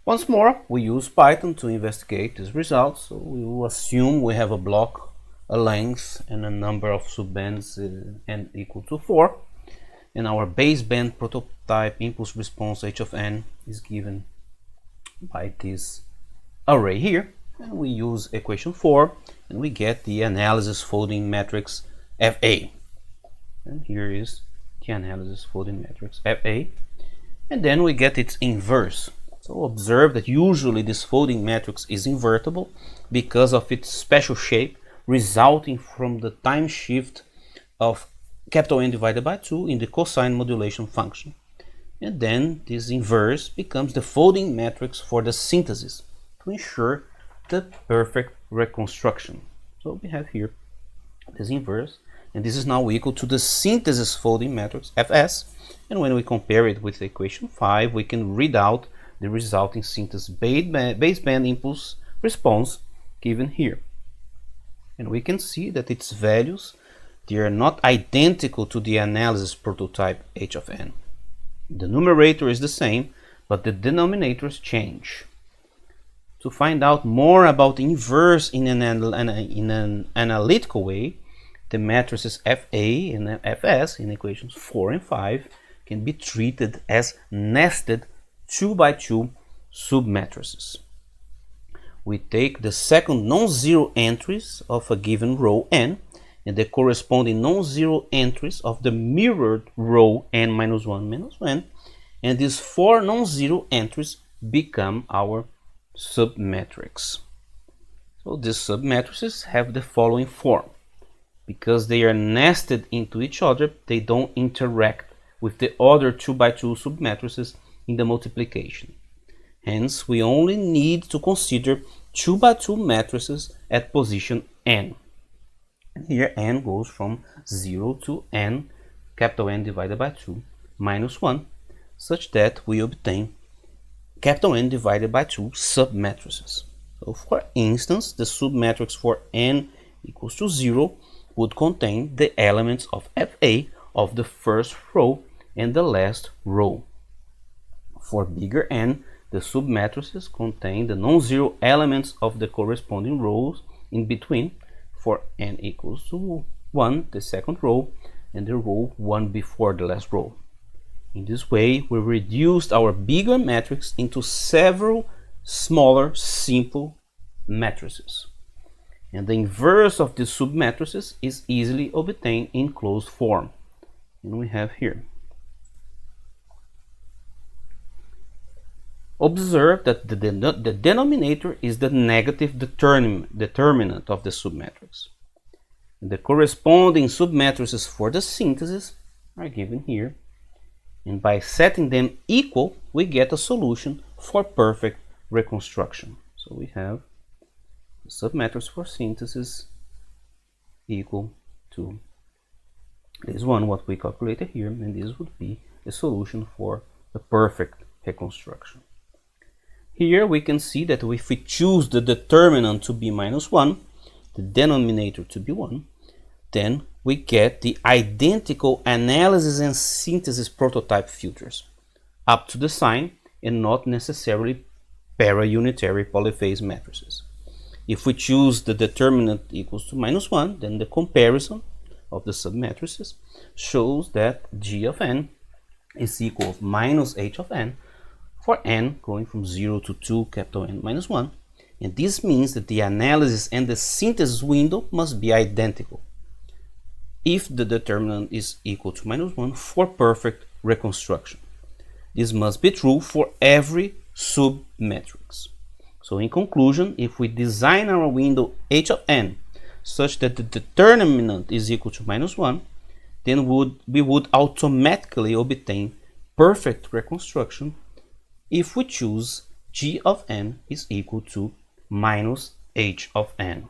Once more, we use Python to investigate these results. So we will assume we have a block, a length, and a number of subbands n equal to 4. And our baseband prototype impulse response h of n is given by this array here. And we use equation 4, and we get the analysis folding matrix FA. And here is the analysis folding matrix FA. And then we get its inverse. So observe that usually this folding matrix is invertible because of its special shape resulting from the time shift of capital N divided by 2 in the cosine modulation function. And then this inverse becomes the folding matrix for the synthesis to ensure the perfect reconstruction. So we have here this inverse, and this is now equal to the synthesis folding matrix Fs. And when we compare it with equation 5, we can read out the resulting synthesis baseband impulse response given here. And we can see that its values, they are not identical to the analysis prototype h of n. The numerator is the same, but the denominators change. To find out more about the inverse in an analytical way, the matrices Fa and Fs in equations 4 and 5 can be treated as nested 2x2 submatrices. We take the second non-zero entries of a given row n and the corresponding non-zero entries of the mirrored row n minus 1 minus 1, and these 4 non-zero entries become our submatrix. So these submatrices have the following form. Because they are nested into each other, they don't interact with the other 2x2 submatrices in the multiplication. Hence, we only need to consider 2x2 matrices at position n. And here n goes from 0 to n, capital N divided by 2, minus 1, such that we obtain capital N divided by 2 submatrices. So for instance, the submatrix for n equals to 0 would contain the elements of Fa of the first row and the last row. For bigger n, the submatrices contain the non-zero elements of the corresponding rows in between, for n equals to 1, the second row, and the row 1 before the last row. In this way, we reduced our bigger matrix into several smaller, simple matrices. And the inverse of the submatrices is easily obtained in closed form. And we have here. Observe that the denominator is the negative determinant of the submatrix. And the corresponding submatrices for the synthesis are given here. And by setting them equal, we get a solution for perfect reconstruction. So we have the submatrix for synthesis equal to this one, what we calculated here, and this would be a solution for the perfect reconstruction. Here we can see that if we choose the determinant to be minus 1, the denominator to be 1, then we get the identical analysis and synthesis prototype filters up to the sign and not necessarily para-unitary polyphase matrices. If we choose the determinant equals to minus 1, then the comparison of the submatrices shows that g of n is equal to minus h of n for n going from 0 to 2 capital N minus 1, and this means that the analysis and the synthesis window must be identical if the determinant is equal to minus 1 for perfect reconstruction. This must be true for every submatrix. So in conclusion, if we design our window h of n such that the determinant is equal to minus 1, then we would automatically obtain perfect reconstruction if we choose g of n is equal to minus h of n.